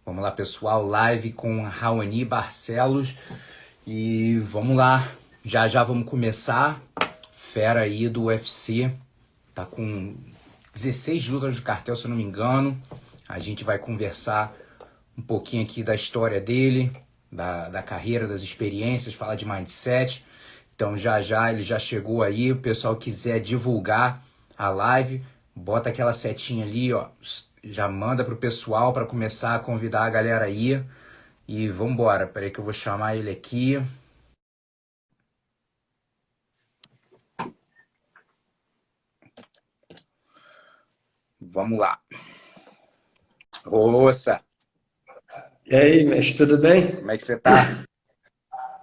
Vamos lá, pessoal, live com Raoni Barcelos e vamos lá, já já vamos começar. Fera aí do UFC, tá com 16 lutas do cartel, se eu não me engano. A gente vai conversar um pouquinho aqui da história dele, da carreira, das experiências, falar de mindset. Então já já ele já chegou aí, o pessoal quiser divulgar a live, bota aquela setinha ali, ó, já manda pro pessoal para começar a convidar a galera aí. E vambora, peraí que eu vou chamar ele aqui. Vamos lá. Moça, E aí, mestre, tudo bem? como é que você tá?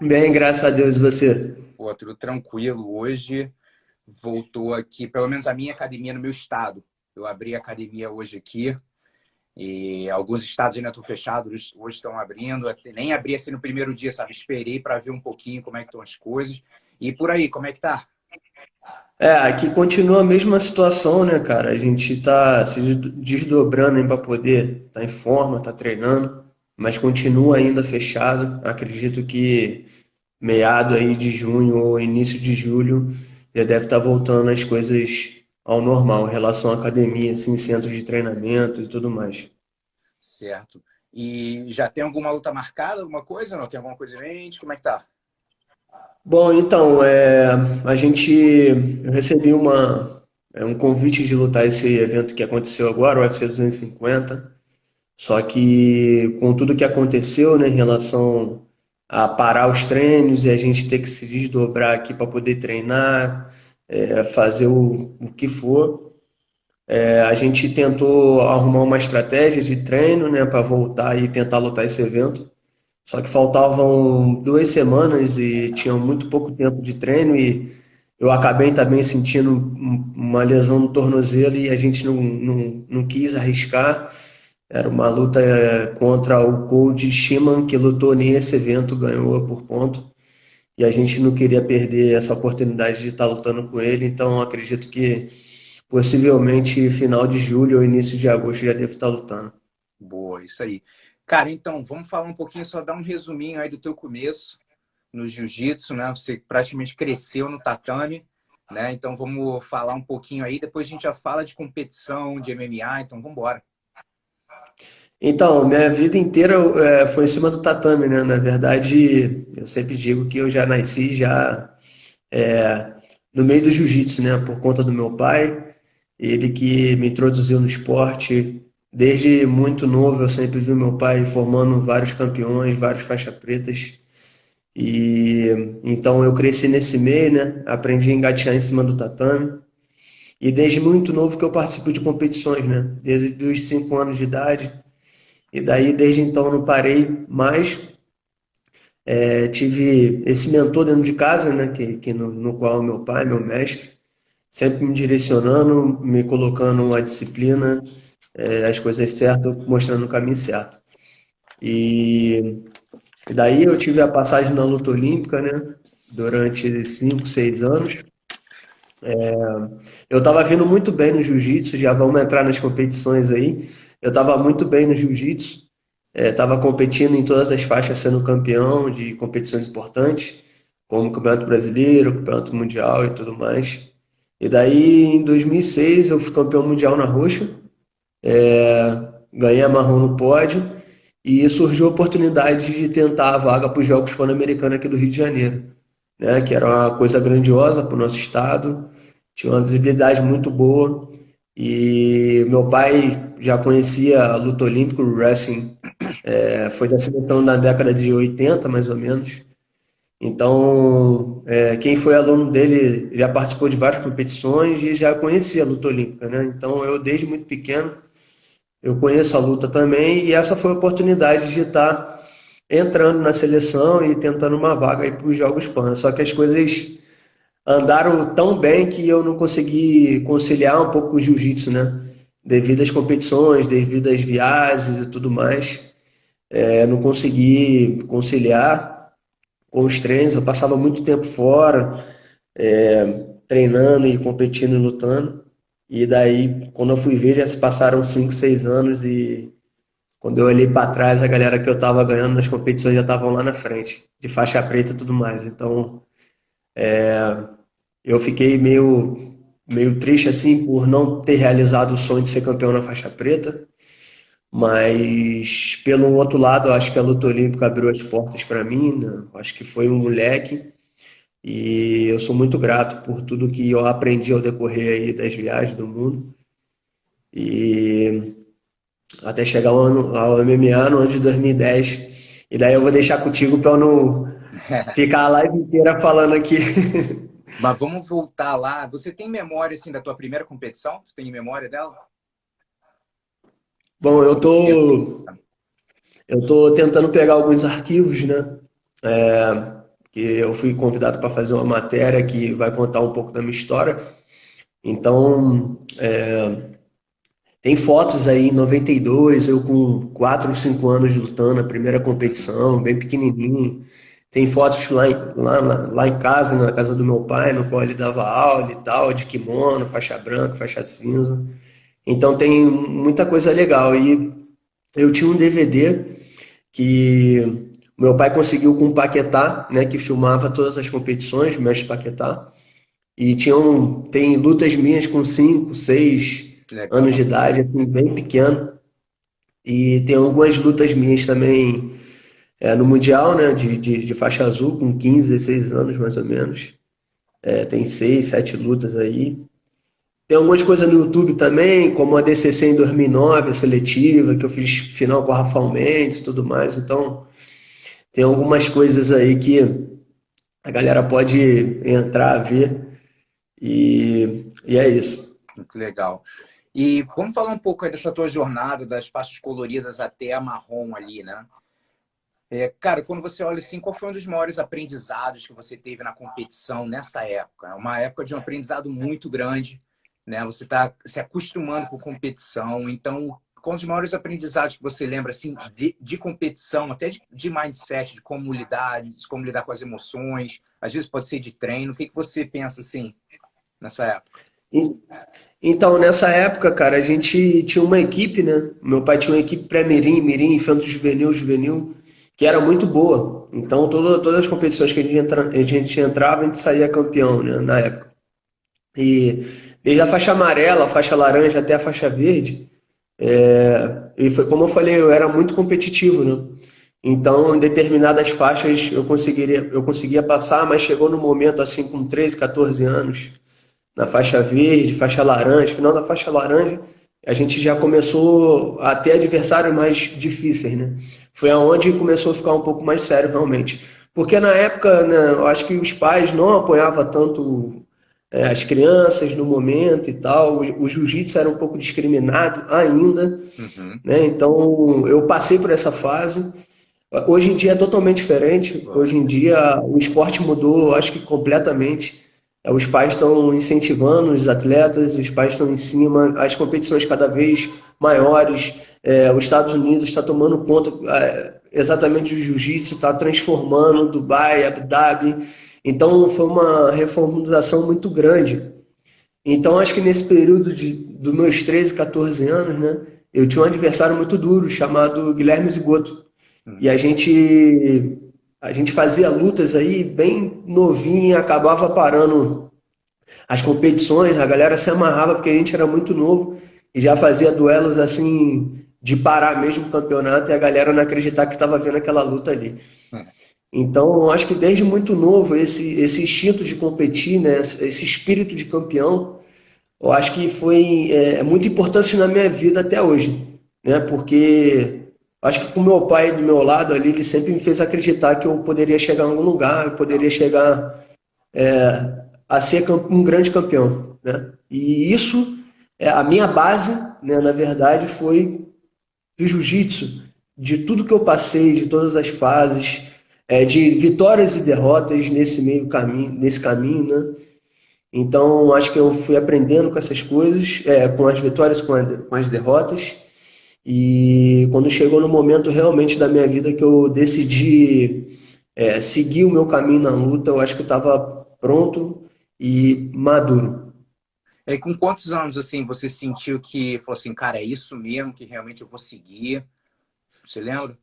Bem, graças a Deus, e você? Pô, tudo tranquilo. Hoje voltou aqui, pelo menos a minha academia no meu estado. Eu abri a academia hoje aqui e alguns estados ainda estão fechados, hoje estão abrindo. Nem abri assim no primeiro dia, sabe? Esperei para ver um pouquinho como é que estão as coisas. E por aí, como é que tá? Aqui continua a mesma situação, né, cara? A gente tá se desdobrando aí para poder estar em forma, tá treinando, mas continua ainda fechado. Acredito que meado aí de junho ou início de julho já deve estar voltando as coisas ao normal em relação à academia, assim, centro de treinamento e tudo mais. Certo. E já tem alguma luta marcada, alguma coisa? Não tem alguma coisa em mente? Como é que tá? Bom, então, eu recebi um convite de lutar esse evento que aconteceu agora, o UFC 250, só que com tudo que aconteceu, né, em relação a parar os treinos e a gente ter que se desdobrar aqui para poder treinar, fazer o que for, a gente tentou arrumar uma estratégia de treino, né, para voltar e tentar lutar esse evento. Só que faltavam 2 semanas e tinha muito pouco tempo de treino e eu acabei também sentindo uma lesão no tornozelo e a gente não quis arriscar. Era uma luta contra o Cody Shiman, que lutou nesse evento, ganhou por ponto. E a gente não queria perder essa oportunidade de estar lutando com ele, então acredito que possivelmente final de julho ou início de agosto já devo estar lutando. Boa, isso aí. Cara, então, vamos falar um pouquinho, só dar um resuminho aí do teu começo no jiu-jitsu, né? Você praticamente cresceu no tatame, né? Então vamos falar um pouquinho aí, depois a gente já fala de competição, de MMA, então vamos embora. Então, minha vida inteira foi em cima do tatame, né? Na verdade, eu sempre digo que eu já nasci é, no meio do jiu-jitsu, né? Por conta do meu pai, ele que me introduziu no esporte. Desde muito novo, eu sempre vi meu pai formando vários campeões, vários faixa pretas. E então eu cresci nesse meio, né? Aprendi a engatear em cima do tatame. E desde muito novo que eu participo de competições, né? Desde os 5 anos de idade. E daí, desde então, não parei mais. Tive esse mentor dentro de casa, né, no qual meu pai, meu mestre, sempre me direcionando, me colocando uma disciplina, as coisas certas, mostrando o caminho certo. E, e daí eu tive a passagem na luta olímpica, né, durante 5, 6 anos. Eu estava vindo muito bem no jiu-jitsu, já vamos entrar nas competições aí. Eu estava muito bem no jiu-jitsu, estava competindo em todas as faixas, sendo campeão de competições importantes, como Campeonato Brasileiro, Campeonato Mundial e tudo mais. E daí, em 2006, eu fui campeão mundial na roxa, ganhei a marrom no pódio, e surgiu a oportunidade de tentar a vaga para os Jogos Pan-Americanos aqui do Rio de Janeiro, né? Que era uma coisa grandiosa para o nosso estado, tinha uma visibilidade muito boa. E meu pai já conhecia a luta olímpica, o wrestling, foi da seleção na década de 80, mais ou menos. Então, quem foi aluno dele já participou de várias competições e já conhecia a luta olímpica, né? Então, eu desde muito pequeno eu conheço a luta também e essa foi a oportunidade de estar entrando na seleção e tentando uma vaga aí para os Jogos Pan. Só que as coisas andaram tão bem que eu não consegui conciliar um pouco o jiu-jitsu, né? Devido às competições, devido às viagens e tudo mais, não consegui conciliar com os treinos. Eu passava muito tempo fora, treinando e competindo e lutando. E daí, quando eu fui ver, já se passaram 5, 6 anos e Quando eu olhei para trás, a galera que eu estava ganhando nas competições já estavam lá na frente, de faixa preta e tudo mais. Então, eu fiquei meio triste assim por não ter realizado o sonho de ser campeão na faixa preta, mas pelo outro lado, eu acho que a luta olímpica abriu as portas para mim, né? Eu acho que foi um moleque e eu sou muito grato por tudo que eu aprendi ao decorrer aí das viagens do mundo e até chegar ao MMA no ano de 2010. E daí eu vou deixar contigo para eu não ficar a live inteira falando aqui. Mas vamos voltar lá. Você tem memória assim da tua primeira competição? Tu tem memória dela? Bom, eu Como foi assim? tô Eu tô tentando pegar alguns arquivos, né? Que eu fui convidado para fazer uma matéria que vai contar um pouco da minha história. Então, tem fotos aí em 92, eu com 4 ou 5 anos lutando a primeira competição, bem pequenininho. Tem fotos lá em casa, na casa do meu pai, no qual ele dava aula e tal, de kimono, faixa branca, faixa cinza. Então tem muita coisa legal. E eu tinha um DVD que meu pai conseguiu com o Paquetá, né, que filmava todas as competições, o mestre Paquetá, e tem lutas minhas com 5, 6 Que anos de legal. idade, assim, bem pequeno, e tem algumas lutas minhas também no Mundial, né, de faixa azul, com 15, 16 anos mais ou menos. Tem 6, 7 lutas aí. Tem algumas coisas no YouTube também, como a DCC em 2009, a seletiva, que eu fiz final com o Rafael Mendes e tudo mais, então tem algumas coisas aí que a galera pode entrar, ver e é isso. Muito legal. E vamos falar um pouco aí dessa tua jornada, das faixas coloridas até a marrom ali, né? Cara, quando você olha assim, qual foi um dos maiores aprendizados que você teve na competição nessa época? É uma época de um aprendizado muito grande, né? Você está se acostumando com competição, então, qual os maiores aprendizados que você lembra assim de competição, até de mindset, de como lidar com as emoções, às vezes pode ser de treino, o que que você pensa assim nessa época? E- Então, nessa época, cara, a gente tinha uma equipe, né? Meu pai tinha uma equipe pré-mirim, mirim, infanto juvenil, juvenil, que era muito boa. Então, todas as competições que a gente entrava, a gente saía campeão, né, na época. E desde a faixa amarela, a faixa laranja até a faixa verde, e foi como eu falei, eu era muito competitivo, né? Então, em determinadas faixas eu conseguia passar, mas chegou no momento assim com 13, 14 anos, na faixa verde, faixa laranja, final da faixa laranja, a gente já começou a ter adversários mais difíceis, né? Foi aonde começou a ficar um pouco mais sério realmente. Porque na época, né, eu acho que os pais não apoiavam tanto as crianças no momento e tal. O jiu-jitsu era um pouco discriminado ainda, Uhum. né? Então eu passei por essa fase. Hoje em dia é totalmente diferente. Hoje em dia o esporte mudou, acho que completamente. Os pais estão incentivando os atletas, os pais estão em cima, as competições cada vez maiores. Os Estados Unidos está tomando conta exatamente do jiu-jitsu, está transformando Dubai, Abu Dhabi. Então foi uma reformulação muito grande. Então acho que nesse período dos meus 13, 14 anos, né, eu tinha um adversário muito duro chamado Guilherme Zigoto. E Uhum. a gente fazia lutas aí bem novinho, acabava parando as competições, a galera se amarrava porque a gente era muito novo e já fazia duelos assim de parar mesmo o campeonato e a galera não acreditar que estava vendo aquela luta ali. Então, eu acho que desde muito novo esse instinto de competir, né, esse espírito de campeão, eu acho que foi muito importante na minha vida até hoje, né? Porque acho que com meu pai do meu lado ali, ele sempre me fez acreditar que eu poderia chegar em algum lugar, eu poderia chegar a ser um grande campeão, né? E isso, a minha base, né, na verdade, foi do jiu-jitsu, de tudo que eu passei, de todas as fases, de vitórias e derrotas nesse caminho, né? Então, acho que eu fui aprendendo com essas coisas, com as vitórias, com as derrotas. E quando chegou no momento realmente da minha vida que eu decidi seguir o meu caminho na luta, eu acho que eu estava pronto e maduro. E com quantos anos assim você sentiu que falou assim, cara, é isso mesmo que realmente eu vou seguir? Você lembra?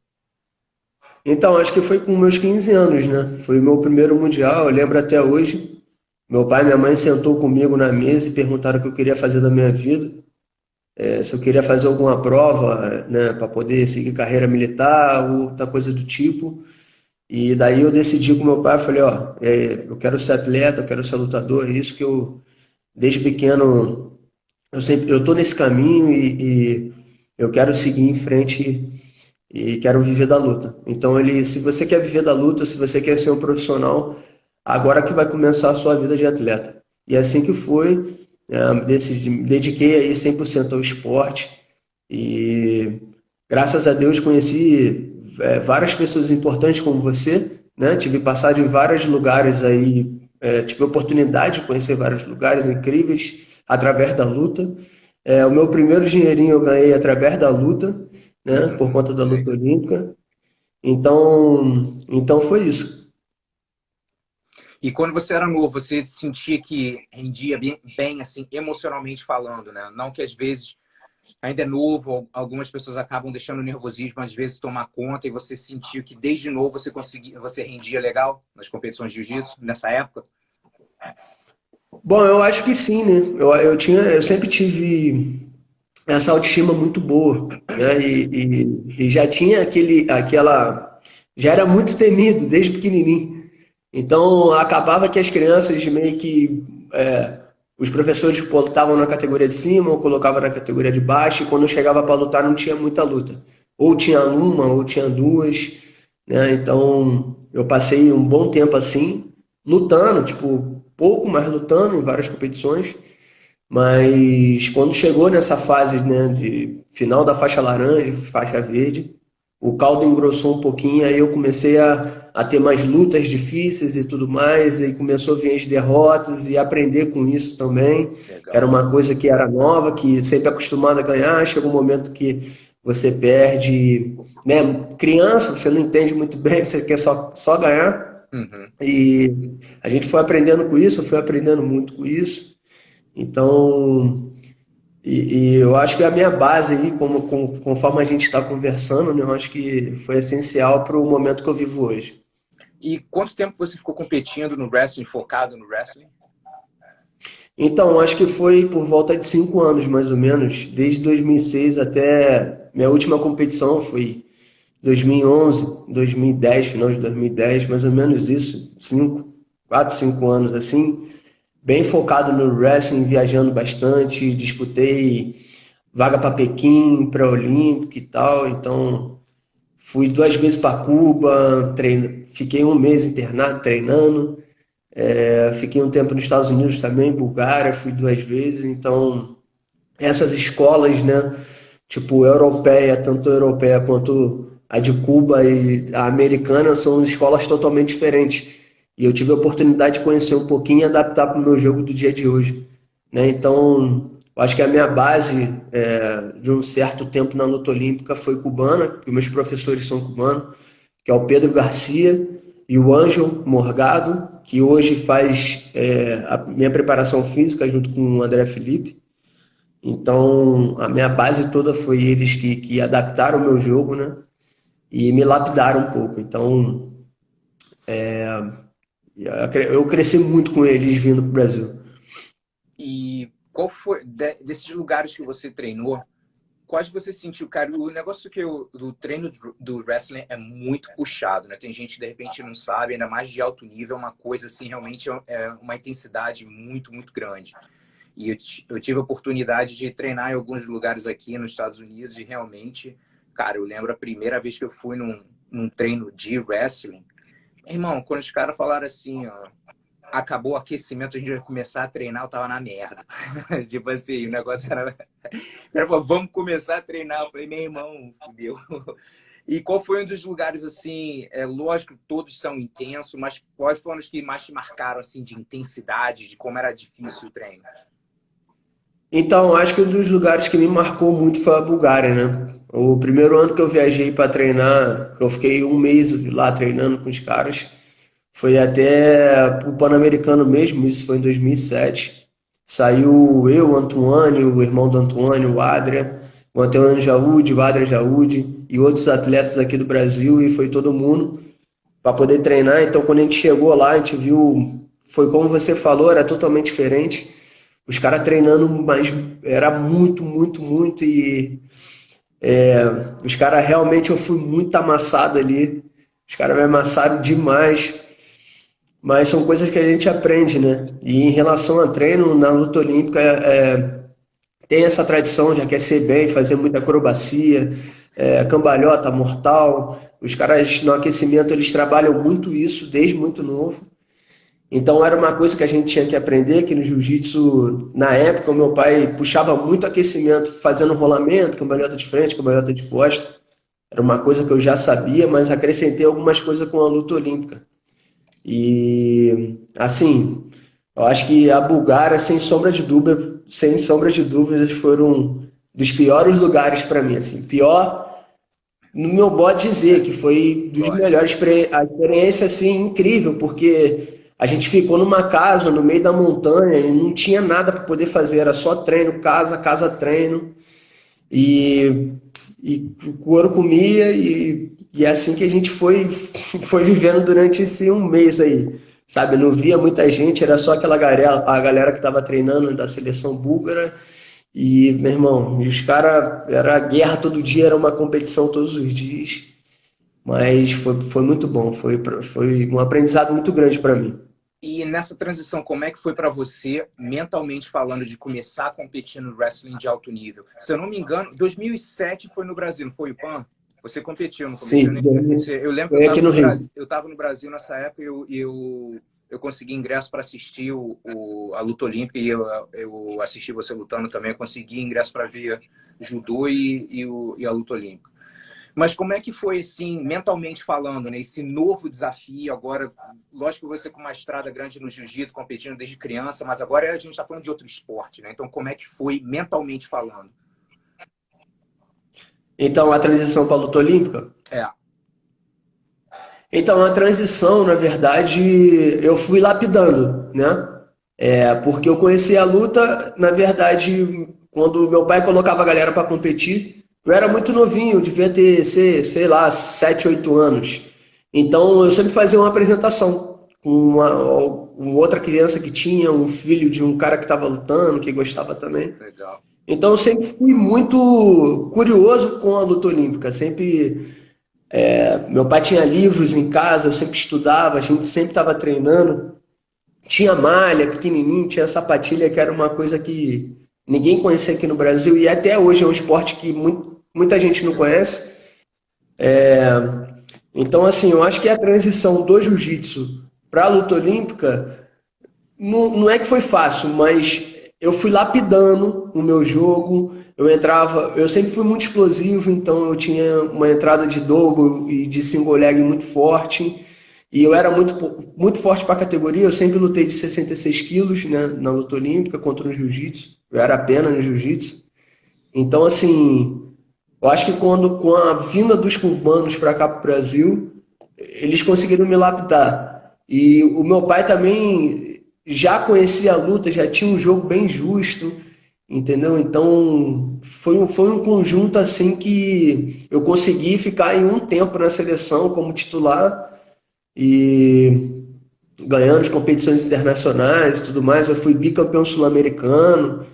Então, acho que foi com meus 15 anos, né? Foi o meu primeiro mundial, eu lembro até hoje. Meu pai e minha mãe sentou comigo na mesa e perguntaram o que eu queria fazer da minha vida. Se eu queria fazer alguma prova, né, para poder seguir carreira militar ou outra coisa do tipo. E daí eu decidi com meu pai, falei, ó, eu quero ser atleta, eu quero ser lutador, é isso que eu, desde pequeno, eu tô nesse caminho e eu quero seguir em frente e quero viver da luta. Então se você quer viver da luta, se você quer ser um profissional, agora que vai começar a sua vida de atleta. E é assim que foi, me dediquei aí 100% ao esporte e graças a Deus conheci várias pessoas importantes como você, né? Tive passagem em vários lugares aí, tive a oportunidade de conhecer vários lugares incríveis através da luta. O meu primeiro dinheirinho eu ganhei através da luta, né? Por conta da Sim. luta olímpica. Então foi isso. E quando você era novo, você sentia que rendia bem, assim, emocionalmente falando, né? Não que às vezes ainda é novo, algumas pessoas acabam deixando o nervosismo às vezes tomar conta e você sentiu que desde novo você rendia legal nas competições de jiu-jitsu nessa época? Bom, eu acho que sim, né? Eu sempre tive essa autoestima muito boa, né? E já tinha já era muito temido desde pequenininho. Então acabava que as crianças meio que os professores botavam na categoria de cima ou colocavam na categoria de baixo, e quando chegava para lutar não tinha muita luta. Ou tinha uma, ou tinha duas, né? Então eu passei um bom tempo assim, lutando, tipo, pouco, mas lutando em várias competições. Mas quando chegou nessa fase, né, de final da faixa laranja, faixa verde, o caldo engrossou um pouquinho, aí eu comecei a ter mais lutas difíceis e tudo mais, e começou a vir as derrotas e aprender com isso também, que era Legal. uma coisa que era nova, que sempre acostumado a ganhar, chega um momento que você perde, né, criança, você não entende muito bem, você quer só ganhar, Uhum. e a gente foi aprendendo com isso, eu fui aprendendo muito com isso, então e eu acho que a minha base aí, conforme a gente está conversando, né, eu acho que foi essencial para o momento que eu vivo hoje. E quanto tempo você ficou competindo no wrestling, focado no wrestling? Então, acho que foi por volta de 5 anos, mais ou menos, desde 2006 até minha última competição foi 2011, 2010, final de 2010, mais ou menos isso, 4, 5 anos assim, bem focado no wrestling, viajando bastante, disputei vaga para Pequim, para Olímpico e tal, então fui 2 vezes para Cuba, fiquei um mês internado treinando. Fiquei um tempo nos Estados Unidos também, Bulgária, fui 2 vezes. Então, essas escolas, né, tipo europeia, tanto a europeia quanto a de Cuba e a americana, são escolas totalmente diferentes. E eu tive a oportunidade de conhecer um pouquinho e adaptar para o meu jogo do dia de hoje, né? Então, eu acho que a minha base de um certo tempo na luta olímpica foi cubana, porque meus professores são cubanos, que é o Pedro Garcia e o Ângelo Morgado, que hoje faz a minha preparação física junto com o André Felipe. Então, a minha base toda foi eles que adaptaram o meu jogo, né? E me lapidaram um pouco. Então, eu cresci muito com eles vindo para o Brasil. E qual foi, desses lugares que você treinou, quais você sentiu, cara? O negócio do treino do wrestling é muito puxado, né? Tem gente que de repente não sabe, ainda mais de alto nível, é uma coisa assim, realmente é uma intensidade muito, muito grande. E eu tive a oportunidade de treinar em alguns lugares aqui nos Estados Unidos e realmente, cara, eu lembro a primeira vez que eu fui num treino de wrestling. Irmão, quando os caras falaram assim, ó, acabou o aquecimento, a gente vai começar a treinar, eu tava na merda. Tipo assim, o negócio era. Ele falou, vamos começar a treinar. Eu falei, meu irmão, fudeu. E qual foi um dos lugares, assim, lógico, todos são intensos, mas quais foram os que mais te marcaram, assim, de intensidade, de como era difícil o treino? Então, acho que um dos lugares que me marcou muito foi a Bulgária, né? O primeiro ano que eu viajei para treinar, que eu fiquei um mês lá treinando com os caras, foi até o Pan-Americano mesmo, isso foi em 2007. Saiu eu, o Antuânio, o irmão do Antuânio, o Adria, o Antuânio Jaúde, o Adria Jaúde. e outros atletas aqui do Brasil, e foi todo mundo para poder treinar. Então, quando a gente chegou lá, a gente viu, foi como você falou, era totalmente diferente. Os caras treinando, mas era muito, muito, muito, e os caras realmente, eu fui muito amassado ali. Os caras me amassaram demais. Mas são coisas que a gente aprende, né? E em relação a treino, na luta olímpica, tem essa tradição de aquecer bem, fazer muita acrobacia, cambalhota, mortal. Os caras no aquecimento, eles trabalham muito isso desde muito novo. Então era uma coisa que a gente tinha que aprender, que no jiu-jitsu, na época, o meu pai puxava muito aquecimento, fazendo rolamento, cambalhota de frente, cambalhota de costa. Era uma coisa que eu já sabia, mas acrescentei algumas coisas com a luta olímpica. E assim, eu acho que a Bulgária, sem sombra de dúvidas, foram dos piores lugares para mim, assim, pior no meu modo de dizer que foi dos Lógico. melhores, a experiência assim incrível, porque a gente ficou numa casa no meio da montanha e não tinha nada para poder fazer, era só treino, casa, casa, treino. E, e o couro comia, e é assim que a gente foi vivendo durante esse um mês aí, sabe? Não via muita gente, era só aquela galera, a galera que estava treinando da seleção búlgara. E, meu irmão, e os caras, era guerra todo dia, era uma competição todos os dias. Mas foi muito bom, foi um aprendizado muito grande para mim. E nessa transição, como é que foi para você, mentalmente falando, de começar a competir no wrestling de alto nível? Se eu não me engano, 2007 foi no Brasil, não foi o PAN? Você competiu, não competiu? Sim, Eu lembro que foi aqui no Rio. eu estava no Brasil nessa época e eu consegui ingresso para assistir a luta olímpica, e eu assisti você lutando também. Eu consegui ingresso para ver judô e a luta olímpica. Mas como é que foi, assim, mentalmente falando, né? Esse novo desafio agora, lógico que você com uma estrada grande no jiu-jitsu, competindo desde criança, mas agora a gente está falando de outro esporte, né? Então, como é que foi mentalmente falando? Então, a transição para a luta olímpica? É, Então, a transição, na verdade, eu fui lapidando, né? Porque eu conheci a luta, na verdade, quando meu pai colocava a galera para competir, eu era muito novinho, eu devia ter, sei lá, 7, 8 anos. Então, eu sempre fazia uma apresentação com uma outra criança que tinha, um filho de um cara que estava lutando, que gostava também. legal. Então, eu sempre fui muito curioso com a luta olímpica, sempre. Meu pai tinha livros em casa, eu sempre estudava, a gente sempre estava treinando. Tinha malha, pequenininho, tinha sapatilha, que era uma coisa que ninguém conhecia aqui no Brasil, e até hoje é um esporte que muita gente não conhece. Então, assim, eu acho que a transição do jiu-jitsu para a luta olímpica não é que foi fácil, mas eu fui lapidando o meu jogo. Eu sempre fui muito explosivo, então eu tinha uma entrada de double e de single leg muito forte. E eu era muito forte para a categoria. Eu sempre lutei de 66 quilos, né, na luta olímpica contra o jiu-jitsu. Eu era pena no jiu-jitsu. Então, assim, eu acho que com a vinda dos cubanos para cá para o Brasil, eles conseguiram me lapidar. E o meu pai também já conhecia a luta, já tinha um jogo bem justo, entendeu? Então foi um conjunto assim que eu consegui ficar em um tempo na seleção como titular e ganhando as competições internacionais e tudo mais. Eu fui bicampeão sul-americano,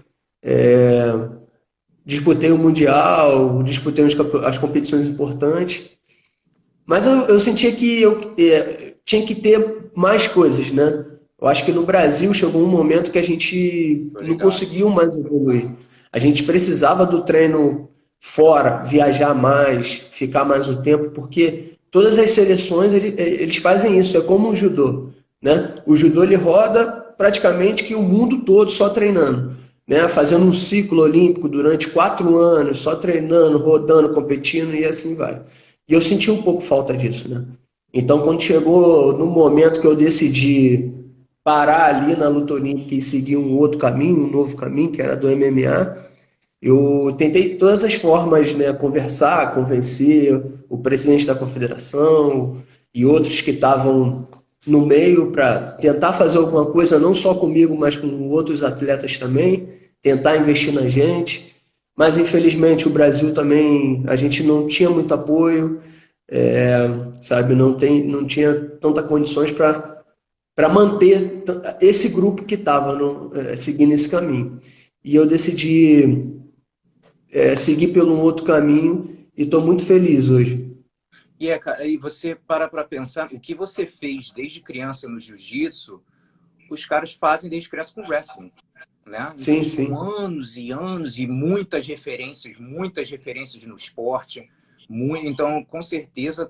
disputei o Mundial, disputei as competições importantes. Mas eu sentia que eu tinha que ter mais coisas, né? Eu acho que no Brasil chegou um momento que a gente não conseguiu mais evoluir. A gente precisava do treino fora, viajar mais, ficar mais um tempo, porque todas as seleções eles fazem isso, é como o judô, né? O judô ele roda praticamente que o mundo todo só treinando, né? Fazendo um ciclo olímpico durante 4 anos, só treinando, rodando, competindo e assim vai. E eu senti um pouco falta disso, né? Então, quando chegou no momento que eu decidi parar ali na luta olímpica e seguir um outro caminho, um novo caminho, que era do MMA, eu tentei de todas as formas, né, conversar, convencer o presidente da confederação e outros que estavam no meio para tentar fazer alguma coisa, não só comigo, mas com outros atletas também, tentar investir na gente. mas infelizmente o Brasil também, a gente não tinha muito apoio, é, sabe, não tinha tanta condições para manter esse grupo que estava seguindo esse caminho. E eu decidi seguir pelo um outro caminho e estou muito feliz hoje. Cara, e você para pensar, o que você fez desde criança no jiu-jitsu, os caras fazem desde criança com wrestling, né? Então Sim, são sim. anos e anos e muitas referências no esporte. Muito, então, com certeza,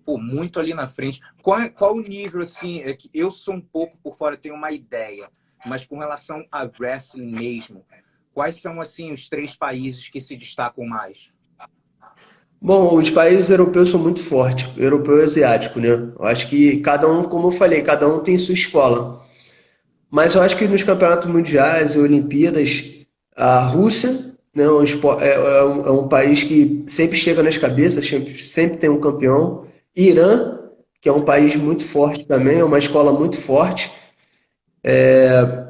pô, muito ali na frente. Qual o nível, assim, é que eu sou um pouco por fora, eu tenho uma ideia, mas com relação a wrestling mesmo, quais são, assim, os 3 países que se destacam mais? Bom, os países europeus são muito fortes, europeu e asiático, né? Eu acho que cada um, como eu falei, cada um tem sua escola. Mas eu acho que nos campeonatos mundiais e Olimpíadas, a Rússia, né, é um país que sempre chega nas cabeças, sempre tem um campeão. Irã, que é um país muito forte também, é uma escola muito forte.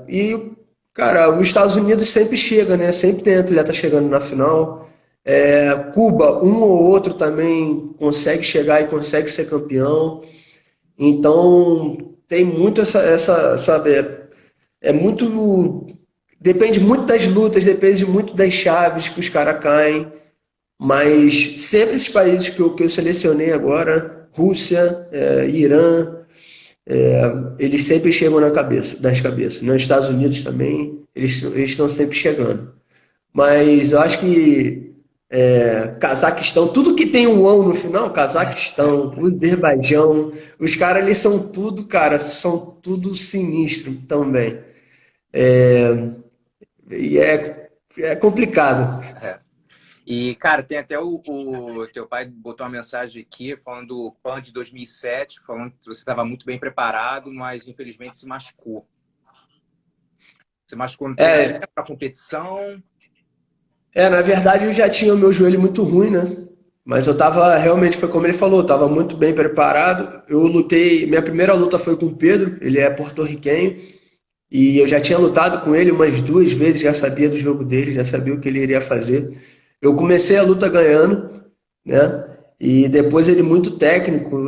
E, cara, os Estados Unidos sempre chega, né? Sempre tem atleta chegando na final. Cuba, um ou outro também consegue chegar e consegue ser campeão. Então, tem muito sabe, é muito. Depende muito das lutas, depende muito das chaves que os caras caem. Mas sempre esses países que eu selecionei agora, Rússia, Irã, eles sempre chegam nas cabeças. Nos Estados Unidos também, eles estão sempre chegando. Mas eu acho que Cazaquistão, tudo que tem um ão no final, Cazaquistão, Azerbaijão, os caras eles são tudo, cara, são tudo sinistro também. E é complicado. É. E, cara, tem até o teu pai botou uma mensagem aqui falando do PAN de 2007, falando que você estava muito bem preparado, mas infelizmente se machucou. Se machucou no treinamento, É, para competição. na verdade eu já tinha o meu joelho muito ruim, né? Mas eu tava, realmente, foi como ele falou, tava muito bem preparado. Eu lutei, minha primeira luta foi com o Pedro, ele é porto-riquenho, e eu já tinha lutado com ele umas 2 vezes, já sabia do jogo dele, já sabia o que ele iria fazer. Eu comecei a luta ganhando, né? E depois ele muito técnico,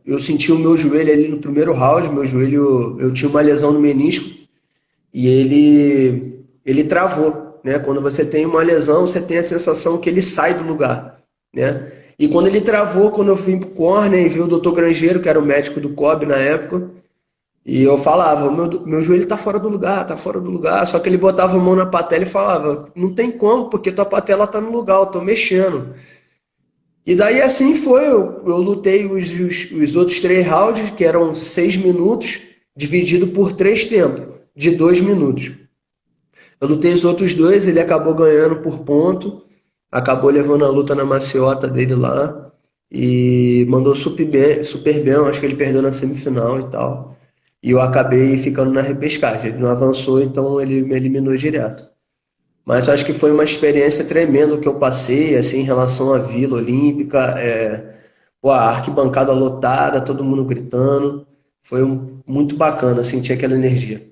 eu senti o meu joelho ali no primeiro round, meu joelho, eu tinha uma lesão no menisco, e ele travou, né? Quando você tem uma lesão, você tem a sensação que ele sai do lugar, né? E quando ele travou, quando eu vim pro corner e vi o doutor Grangeiro, que era o médico do COB na época, e eu falava, meu joelho tá fora do lugar, tá fora do lugar. Só que ele botava a mão na patela e falava, não tem como, porque tua patela tá no lugar, eu tô mexendo. E daí assim foi, eu lutei os outros 3 rounds, que eram 6 minutos, dividido por 3 tempos, de 2 minutos. Eu lutei os outros dois, ele acabou ganhando por ponto, acabou levando a luta na maciota dele lá e mandou super bem, eu acho que ele perdeu na semifinal e tal. E eu acabei ficando na repescagem. Ele não avançou, então ele me eliminou direto. Mas eu acho que foi uma experiência tremenda que eu passei, assim, em relação à Vila Olímpica, pô, a arquibancada lotada, todo mundo gritando. Foi muito bacana, sentir aquela energia.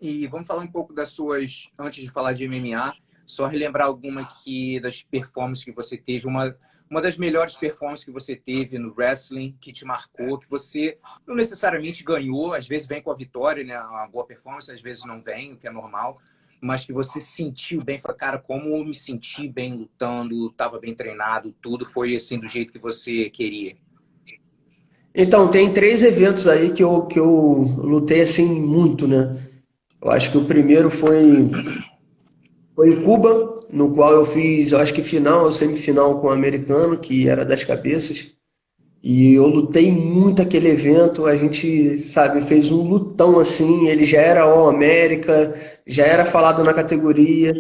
E vamos falar um pouco das suas, antes de falar de MMA, só relembrar alguma aqui das performances que você teve, uma das melhores performances que você teve no wrestling, que te marcou, que você não necessariamente ganhou, às vezes vem com a vitória, né? Uma boa performance, às vezes não vem, o que é normal, mas que você sentiu bem, falou, cara, como eu me senti bem lutando, estava bem treinado, tudo foi assim do jeito que você queria. Então, tem 3 eventos aí que eu lutei assim muito, né? Eu acho que o primeiro foi em Cuba, no qual eu fiz, eu acho que final ou semifinal com o americano, que era das cabeças. E eu lutei muito aquele evento, a gente, sabe, fez um lutão assim, ele já era All América, já era falado na categoria,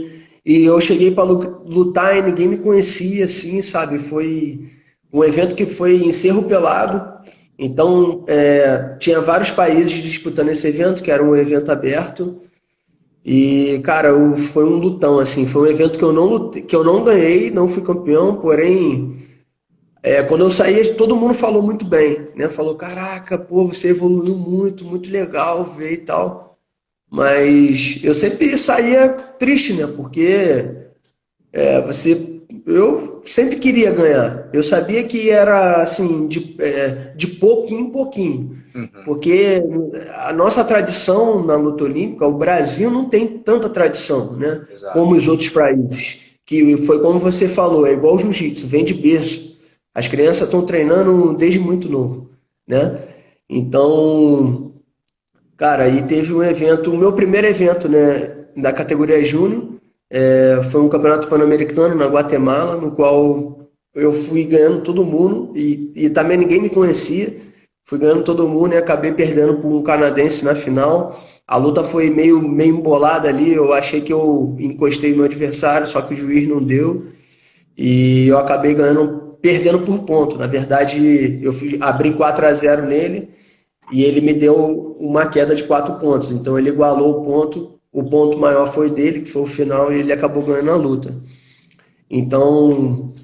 e eu cheguei para lutar e ninguém me conhecia, assim, sabe, foi um evento que foi em Cerro Pelado, então tinha vários países disputando esse evento, que era um evento aberto, e, cara, foi um lutão, assim, foi um evento que eu não lutei, que eu não ganhei, não fui campeão, porém quando eu saí, todo mundo falou muito bem, né? Falou, caraca, pô, você evoluiu muito, muito legal ver e tal. Mas eu sempre saía triste, né? Porque Eu sempre queria ganhar. Eu sabia que era assim, de pouquinho em pouquinho. Uhum, Porque a nossa tradição na luta olímpica, o Brasil não tem tanta tradição, né? exato. Como os outros países. Que foi como você falou, é igual o jiu-jitsu, vem de berço. As crianças estão treinando desde muito novo, né? Então, cara, aí teve um evento, o meu primeiro evento, né, da categoria Júnior, foi um campeonato pan-americano na Guatemala, no qual eu fui ganhando todo mundo e também ninguém me conhecia. Fui ganhando todo mundo e acabei perdendo por um canadense na final. A luta foi meio embolada ali. Eu achei que eu encostei meu adversário, só que o juiz não deu. E eu acabei perdendo por ponto. Na verdade, abri 4-0 nele e ele me deu uma queda de 4 pontos. Então ele igualou o ponto maior foi dele, que foi o final, e ele acabou ganhando a luta. Então,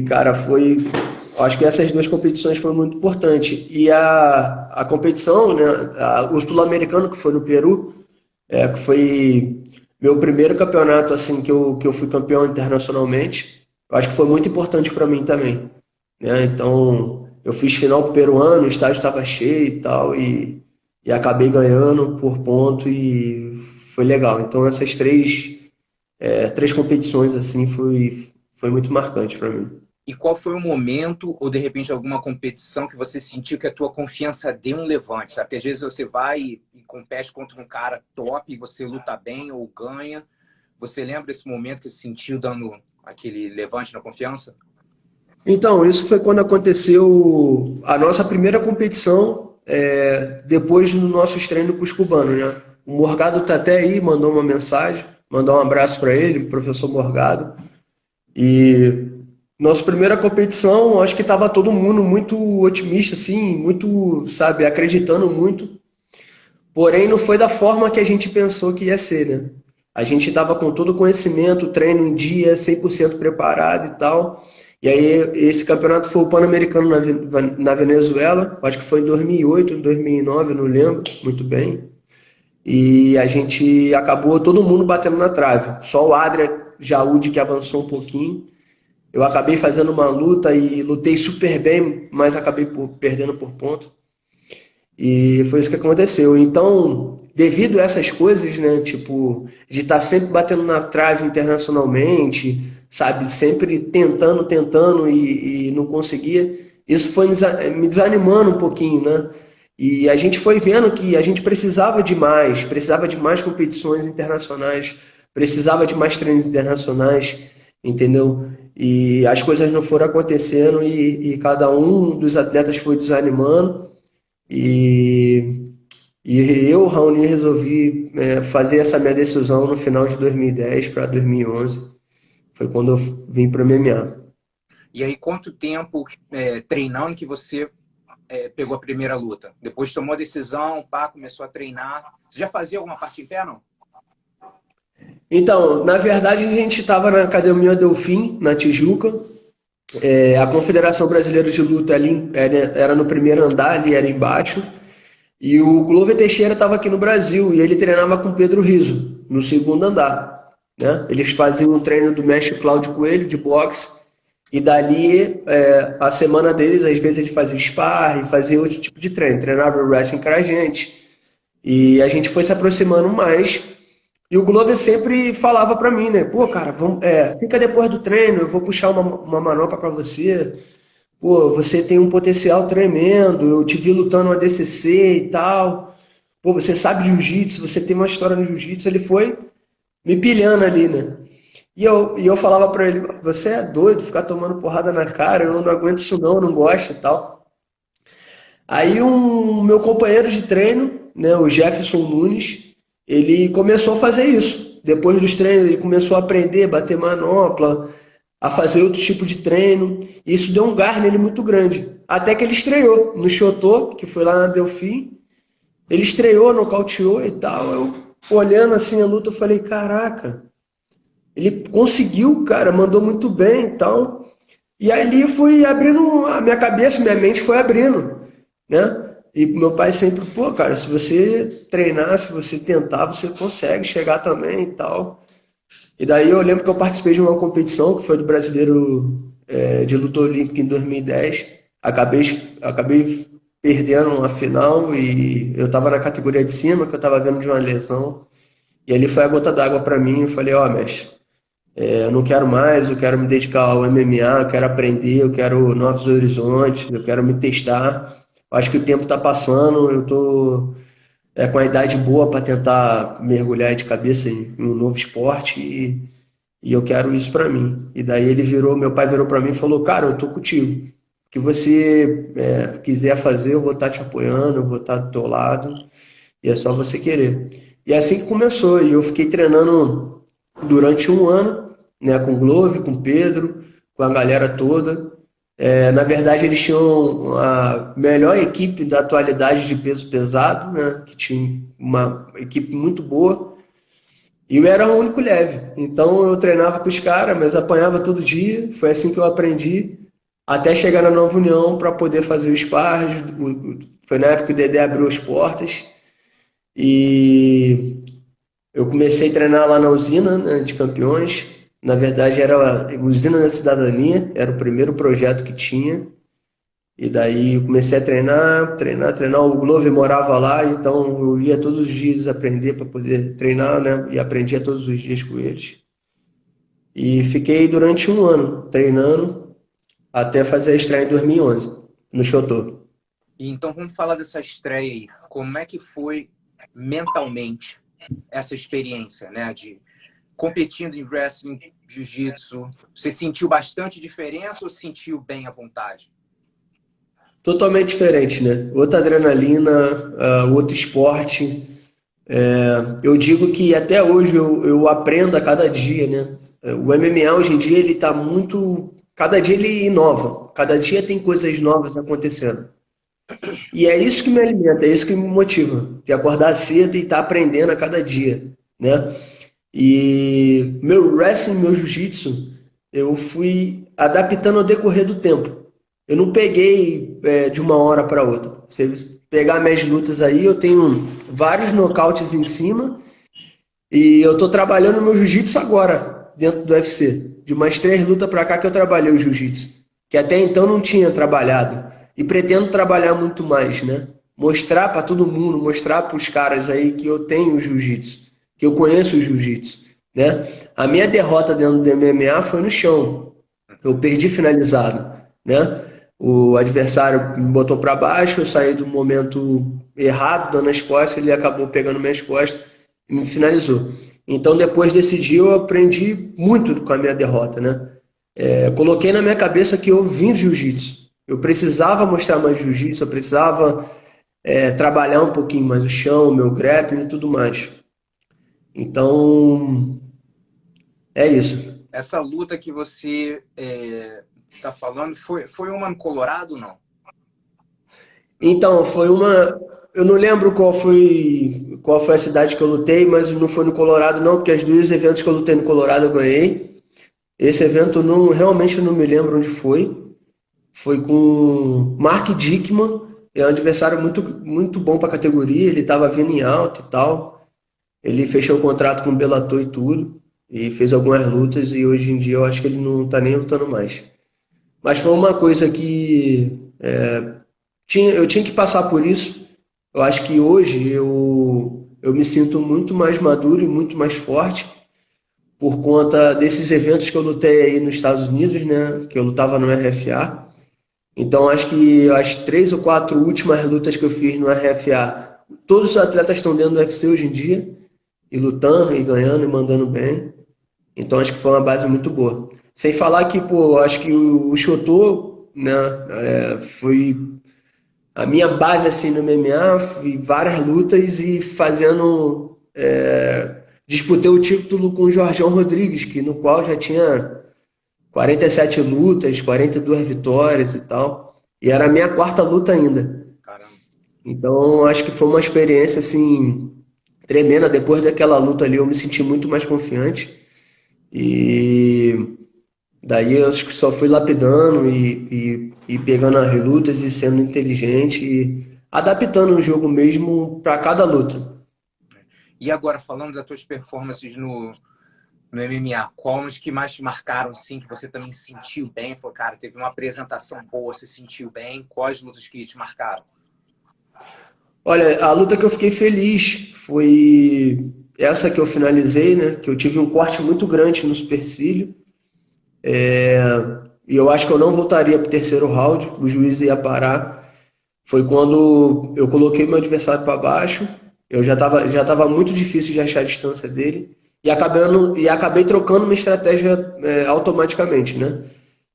cara, acho que essas duas competições foram muito importantes. E a competição, né, o Sul-Americano, que foi no Peru, que foi meu primeiro campeonato assim que eu fui campeão internacionalmente, eu acho que foi muito importante para mim também, né? Então, eu fiz final peruano, o estádio estava cheio e tal, e acabei ganhando por ponto e foi legal. Então, essas três competições assim foi muito marcante para mim. E qual foi o momento, ou de repente alguma competição que você sentiu que a tua confiança deu um levante, sabe? Porque às vezes você vai e compete contra um cara top, e você luta bem ou ganha. Você lembra desse momento que você sentiu dando aquele levante na confiança? Então, isso foi quando aconteceu a nossa primeira competição, depois dos nossos treinos com os cubanos, né? O Morgado tá até aí, mandou uma mensagem, mandar um abraço para ele, professor Morgado. E nossa primeira competição, acho que estava todo mundo muito otimista, assim, muito, sabe, acreditando muito. Porém, não foi da forma que a gente pensou que ia ser, né? A gente estava com todo o conhecimento, treino em dia, 100% preparado e tal. E aí, esse campeonato foi o Pan-Americano na Venezuela, acho que foi em 2008, 2009, não lembro muito bem. E a gente acabou todo mundo batendo na trave. Só o Adria Jaúde que avançou um pouquinho. Eu acabei fazendo uma luta e lutei super bem, mas acabei perdendo por ponto. E foi isso que aconteceu. Então, devido a essas coisas, né, tipo, de estar sempre batendo na trave internacionalmente, sabe, sempre tentando e não conseguia, isso foi me desanimando um pouquinho, né? E a gente foi vendo que a gente precisava de mais competições internacionais, precisava de mais treinos internacionais, entendeu? E as coisas não foram acontecendo e cada um dos atletas foi desanimando. E, eu, Raoni, resolvi fazer essa minha decisão no final de 2010 para 2011. Foi quando eu vim para o MMA. E aí, quanto tempo treinando que você pegou a primeira luta? Depois tomou a decisão, pá, começou a treinar. Você já fazia alguma parte em pé, não? Então, na verdade, a gente estava na Academia Delfim, na Tijuca. A Confederação Brasileira de Luta ali era no primeiro andar, ali era embaixo. E o Glover Teixeira estava aqui no Brasil e ele treinava com o Pedro Rizzo, no segundo andar. Né? Eles faziam um treino do mestre Cláudio Coelho, de boxe, e dali, a semana deles, às vezes eles faziam sparring, faziam outro tipo de treino, treinava wrestling com a gente. E a gente foi se aproximando mais. E o Glover sempre falava pra mim, né? Pô, cara, fica depois do treino, eu vou puxar uma manopla pra você. Pô, você tem um potencial tremendo, eu te vi lutando no ADCC e tal. Pô, você sabe jiu-jitsu, você tem uma história no jiu-jitsu. Ele foi me pilhando ali, né? E eu falava pra ele, você é doido, ficar tomando porrada na cara, eu não aguento isso não, eu não gosto e tal. Aí meu companheiro de treino, né, o Jefferson Nunes, ele começou a fazer isso. Depois dos treinos, ele começou a aprender, bater manopla, a fazer outro tipo de treino. E isso deu um gás nele muito grande. Até que ele estreou no Chotô, que foi lá na Delfim. Ele estreou, nocauteou e tal. Eu, olhando assim a luta, eu falei, caraca, ele conseguiu, cara, mandou muito bem e tal. E ali fui abrindo a minha cabeça, minha mente foi abrindo, né? E meu pai sempre, pô, cara, se você treinar, se você tentar, você consegue chegar também e tal. E daí eu lembro que eu participei de uma competição que foi do Brasileiro de Luta Olímpica em 2010. Acabei, acabei perdendo uma final e eu estava na categoria de cima, que eu estava vendo de uma lesão. E ali foi a gota d'água para mim. Eu falei, ó, mestre, eu não quero mais, eu quero me dedicar ao MMA, eu quero aprender, eu quero novos horizontes, eu quero me testar. Eu acho que o tempo está passando, eu tô com a idade boa para tentar mergulhar de cabeça em um novo esporte e eu quero isso para mim. E daí meu pai virou para mim e falou, cara, eu tô contigo. O que você quiser fazer, eu vou estar te apoiando, eu vou estar do teu lado, e é só você querer. E é assim que começou, e eu fiquei treinando durante um ano, né, com o Glove, com o Pedro, com a galera toda. Na verdade, eles tinham a melhor equipe da atualidade de peso pesado, né, que tinha uma equipe muito boa, e eu era o único leve. Então eu treinava com os caras, mas apanhava todo dia. Foi assim que eu aprendi, até chegar na Nova União para poder fazer o sparring. Foi na época que o Dedé abriu as portas. E eu comecei a treinar lá na usina, né, de Campeões. Na verdade, era a Usina da Cidadania, era o primeiro projeto que tinha. E daí eu comecei a treinar. O Glover morava lá, então eu ia todos os dias aprender para poder treinar, né? E aprendia todos os dias com eles. E fiquei durante um ano treinando até fazer a estreia em 2011, no Shoto. E então vamos falar dessa estreia aí. Como é que foi mentalmente essa experiência, né, de competindo em wrestling, jiu-jitsu? Você sentiu bastante diferença ou sentiu bem à vontade? Totalmente diferente, né? Outra adrenalina, outro esporte. Eu digo que até hoje eu aprendo a cada dia, né? O MMA hoje em dia ele está muito, cada dia ele inova, cada dia tem coisas novas acontecendo. E é isso que me alimenta, é isso que me motiva, de acordar cedo e estar aprendendo a cada dia, né? E meu wrestling, meu jiu-jitsu, eu fui adaptando ao decorrer do tempo. Eu não peguei de uma hora para outra. Você pegar minhas lutas aí, eu tenho vários nocautes em cima e eu tô trabalhando meu jiu-jitsu agora, dentro do UFC. De umas 3 lutas para cá que eu trabalhei o jiu-jitsu, que até então não tinha trabalhado. E pretendo trabalhar muito mais, né? Mostrar para todo mundo, mostrar para os caras aí que eu tenho jiu-jitsu, que eu conheço o jiu-jitsu, né? A minha derrota dentro do MMA foi no chão. Eu perdi finalizado, né? O adversário me botou para baixo, eu saí do momento errado, dando as costas, ele acabou pegando minhas costas e me finalizou. Então, depois desse dia, eu aprendi muito com a minha derrota, né? Coloquei na minha cabeça que eu vim de jiu-jitsu. Eu precisava mostrar mais jiu-jitsu, eu precisava trabalhar um pouquinho mais o chão, meu grappling e tudo mais. Então, é isso. Essa luta que você está falando foi uma no Colorado, não? Então, foi uma. Eu não lembro qual foi a cidade que eu lutei, mas não foi no Colorado, não, porque os dois eventos que eu lutei no Colorado eu ganhei. Esse evento não, realmente eu não me lembro onde foi. Foi com Mark Dickman, é um adversário muito, muito bom para a categoria. Ele estava vindo em alta e tal. Ele fechou o contrato com o Bellator e tudo. E fez algumas lutas e hoje em dia eu acho que ele não está nem lutando mais. Mas foi uma coisa que eu tinha que passar por isso. Eu acho que hoje eu me sinto muito mais maduro e muito mais forte por conta desses eventos que eu lutei aí nos Estados Unidos, né? Que eu lutava no RFA. Então acho que as 3 ou 4 últimas lutas que eu fiz no RFA, todos os atletas estão dentro do UFC hoje em dia, e lutando, e ganhando, e mandando bem. Então acho que foi uma base muito boa. Sem falar que, pô, acho que o Chotô, né, foi a minha base assim no MMA, fui várias lutas e fazendo. Disputei o título com o Jorgão Rodrigues, que no qual já tinha 47 lutas, 42 vitórias e tal. E era a minha quarta luta ainda. Caramba. Então acho que foi uma experiência assim tremenda. Depois daquela luta ali eu me senti muito mais confiante. E daí eu acho que só fui lapidando e pegando as lutas e sendo inteligente e adaptando o jogo mesmo para cada luta. E agora, falando das tuas performances no MMA, qual os que mais te marcaram, assim, que você também sentiu bem? Falou, cara, teve uma apresentação boa, você sentiu bem? Quais lutas que te marcaram? Olha, a luta que eu fiquei feliz foi essa que eu finalizei, né? Que eu tive um corte muito grande no supercílio. E eu acho que eu não voltaria para o terceiro round, o juiz ia parar. Foi quando eu coloquei meu adversário para baixo, eu já tava muito difícil de achar a distância dele, e acabei trocando uma estratégia automaticamente, né?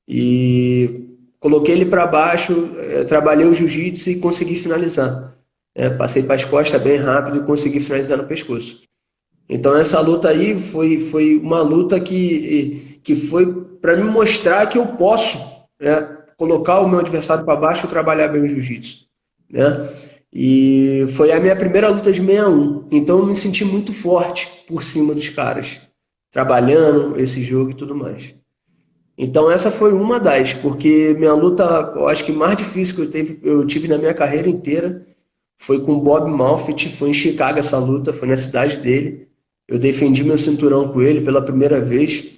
E coloquei ele para baixo, trabalhei o jiu-jitsu e consegui finalizar. Passei para as costas bem rápido e consegui finalizar no pescoço. Então essa luta aí foi uma luta que foi para me mostrar que eu posso, né, colocar o meu adversário para baixo e trabalhar bem o jiu-jitsu, né? E foi a minha primeira luta de 61. Então eu me senti muito forte por cima dos caras, trabalhando esse jogo e tudo mais. Então essa foi uma das, porque minha luta, eu acho que mais difícil que eu tive na minha carreira inteira foi com o Bob Malfit, foi em Chicago essa luta, foi na cidade dele. Eu defendi meu cinturão com ele pela primeira vez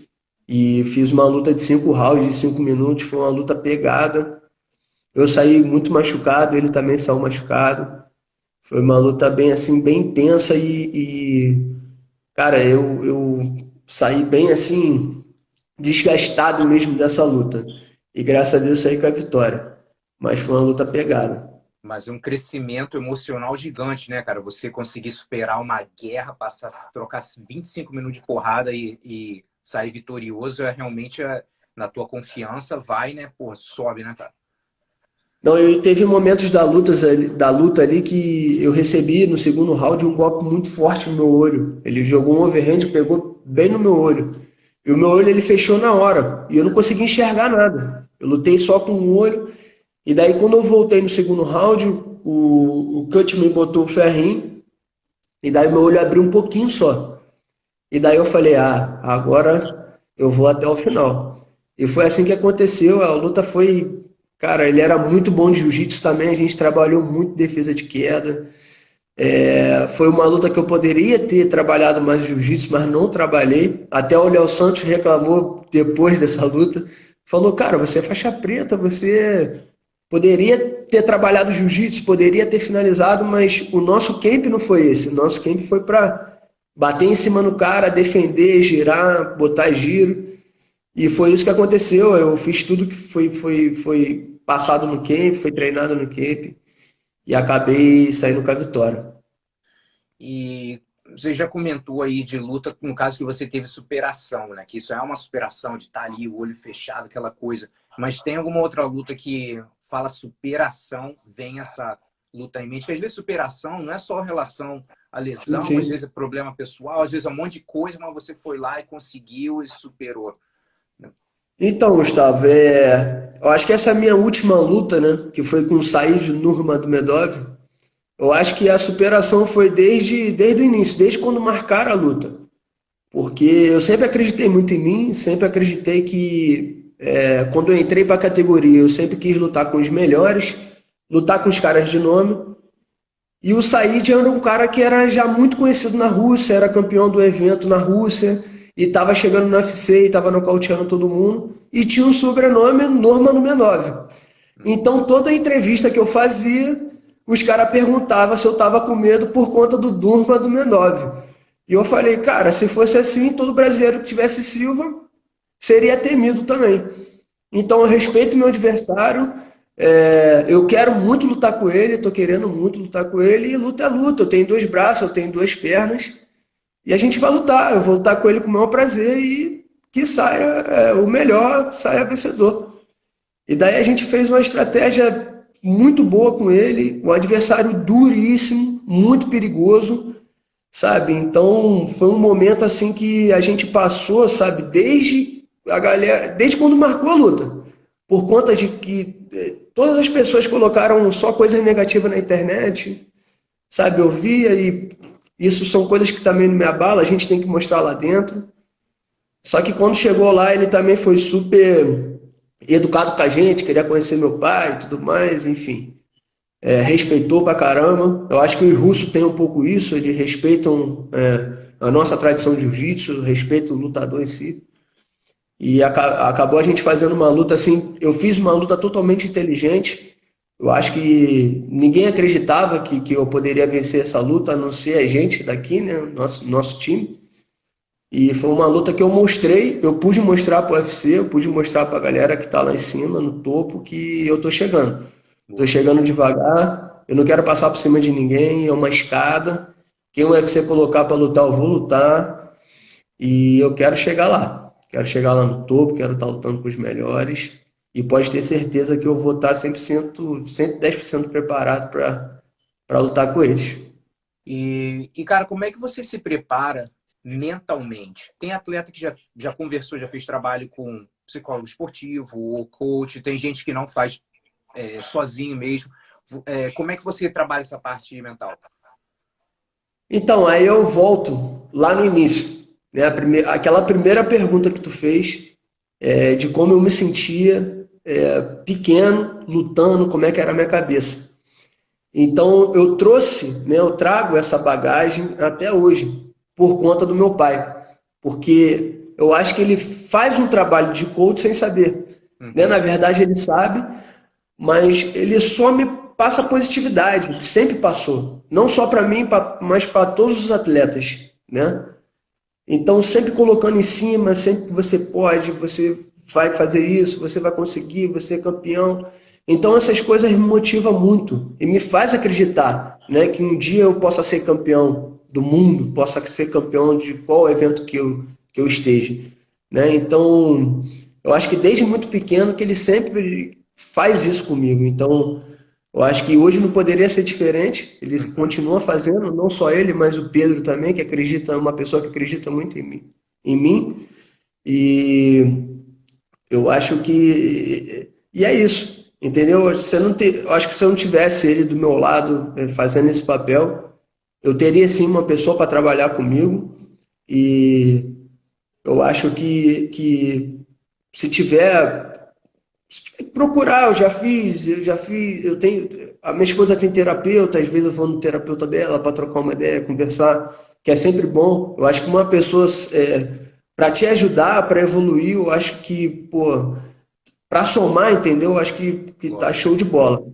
e fiz uma luta de 5 rounds, de 5 minutos, foi uma luta pegada. Eu saí muito machucado, ele também saiu machucado. Foi uma luta bem assim, bem intensa cara, eu saí bem assim, desgastado mesmo dessa luta. E graças a Deus saí com a vitória. Mas foi uma luta pegada. Mas um crescimento emocional gigante, né, cara? Você conseguir superar uma guerra, passar, trocar 25 minutos de porrada e sair vitorioso, é realmente na tua confiança, vai, né? Pô, sobe, né, cara? Não, eu teve momentos da luta ali que eu recebi no segundo round um golpe muito forte no meu olho. Ele jogou um overhand, pegou bem no meu olho. E o meu olho ele fechou na hora. E eu não consegui enxergar nada. Eu lutei só com um olho. E daí quando eu voltei no segundo round, o Cutman botou o ferrinho. E daí meu olho abriu um pouquinho só. E daí eu falei, agora eu vou até o final. E foi assim que aconteceu. A luta foi. Cara, ele era muito bom de jiu-jitsu também. A gente trabalhou muito defesa de queda. Foi uma luta que eu poderia ter trabalhado mais jiu-jitsu, mas não trabalhei. Até o Léo Santos reclamou depois dessa luta. Falou, cara, você é faixa preta, você poderia ter trabalhado jiu-jitsu, poderia ter finalizado, mas o nosso camp não foi esse. O nosso camp foi para bater em cima no cara, defender, girar, botar giro. E foi isso que aconteceu. Eu fiz tudo que foi passado no camp, foi treinado no camp e acabei saindo com a vitória. E você já comentou aí de luta, no caso que você teve superação, né? Que isso é uma superação de estar ali, o olho fechado, aquela coisa. Mas tem alguma outra luta que fala superação, vem essa luta em mente? Porque às vezes superação não é só relação à Sim, lesão, às sim. vezes é problema pessoal, às vezes é um monte de coisa, mas você foi lá e conseguiu e superou. Então, Gustavo, eu acho que essa é a minha última luta, né? Que foi com o Said Nurmagomedov. Eu acho que a superação foi desde o início, desde quando marcaram a luta. Porque eu sempre acreditei muito em mim, sempre acreditei que quando eu entrei para a categoria, eu sempre quis lutar com os melhores, lutar com os caras de nome. E o Said era um cara que era já muito conhecido na Rússia, era campeão do evento na Rússia, e estava chegando no UFC e estava nocauteando todo mundo, e tinha um sobrenome Nurmagomedov. Então toda entrevista que eu fazia, os caras perguntavam se eu estava com medo por conta do Nurmagomedov. E eu falei, cara, se fosse assim, todo brasileiro que tivesse Silva seria temido também. Então eu respeito meu adversário, eu quero muito lutar com ele, estou querendo muito lutar com ele, e luta é luta. Eu tenho dois braços, eu tenho duas pernas, e a gente vai lutar. Eu vou lutar com ele com o maior prazer e que saia o melhor, saia vencedor. E daí a gente fez uma estratégia muito boa com ele, um adversário duríssimo, muito perigoso, sabe? Então foi um momento assim que a gente passou, sabe, desde quando marcou a luta, por conta de que todas as pessoas colocaram só coisas negativas na internet, sabe? Eu via e isso são coisas que também não me abalam, a gente tem que mostrar lá dentro. Só que quando chegou lá, ele também foi super educado com a gente, queria conhecer meu pai e tudo mais, enfim. Respeitou pra caramba. Eu acho que os russos têm um pouco isso, eles respeitam a nossa tradição de jiu-jitsu, respeito o lutador em si. E acabou a gente fazendo uma luta assim. Eu fiz uma luta totalmente inteligente. Eu acho que ninguém acreditava que eu poderia vencer essa luta, a não ser a gente daqui, né? Nosso time. E foi uma luta que eu mostrei, eu pude mostrar para o UFC, eu pude mostrar para a galera que está lá em cima, no topo, que eu tô chegando. Tô chegando devagar, eu não quero passar por cima de ninguém, é uma escada. Quem o UFC colocar para lutar, eu vou lutar. E eu quero chegar lá. Quero chegar lá no topo, quero estar lutando com os melhores. E pode ter certeza que eu vou estar 100%, 110% preparado para lutar com eles. Cara, como é que você se prepara mentalmente? Tem atleta que já conversou, já fez trabalho com psicólogo esportivo ou coach, tem gente que não faz sozinho mesmo. Como é que você trabalha essa parte mental? Então, aí eu volto lá no início, né? Aquela primeira pergunta que tu fez, de como eu me sentia pequeno, lutando, como é que era a minha cabeça. Então, eu trouxe, né, eu trago essa bagagem até hoje, por conta do meu pai. Porque eu acho que ele faz um trabalho de coach sem saber. Né? Na verdade, ele sabe, mas ele só me passa positividade, sempre passou. Não só para mim, mas para todos os atletas. Né? Então, sempre colocando em cima, sempre você pode, você vai fazer isso, você vai conseguir, você é campeão. Então, essas coisas me motivam muito e me faz acreditar, né, que um dia eu possa ser campeão do mundo, possa ser campeão de qual evento que eu esteja. Né? Então, eu acho que desde muito pequeno que ele sempre faz isso comigo. Então, eu acho que hoje não poderia ser diferente. Ele continua fazendo, não só ele, mas o Pedro também, que acredita, uma pessoa que acredita muito em mim. E eu acho que e é isso, entendeu? Eu acho que se eu não tivesse ele do meu lado fazendo esse papel, eu teria sim uma pessoa para trabalhar comigo. E eu acho que se tiver procurar, eu já fiz, eu tenho, a minha esposa tem terapeuta, às vezes eu vou no terapeuta dela para trocar uma ideia, conversar, que é sempre bom. Eu acho que uma pessoa, para te ajudar, para evoluir, eu acho que, pô, para somar, entendeu? Eu acho que tá show de bola,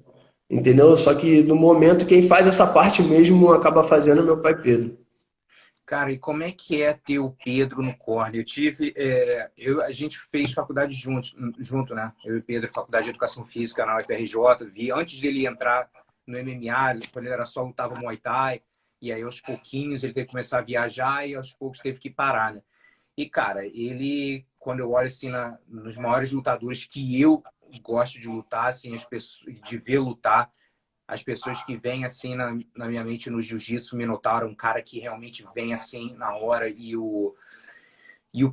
entendeu? Só que no momento, quem faz essa parte mesmo acaba fazendo é meu pai Pedro. Cara, e como é que é ter o Pedro no corner? A gente fez faculdade junto, né? Eu e o Pedro, faculdade de Educação Física na UFRJ, vi antes dele entrar no MMA, quando ele era só lutava Muay Thai, e aí aos pouquinhos ele teve que começar a viajar e aos poucos teve que parar, né? E, cara, ele, quando eu olho assim nos maiores lutadores que eu gosto de lutar, assim, as pessoas, de ver lutar, as pessoas que vêm assim na minha mente no jiu-jitsu, Minotauro, um cara que realmente vem assim na hora, e o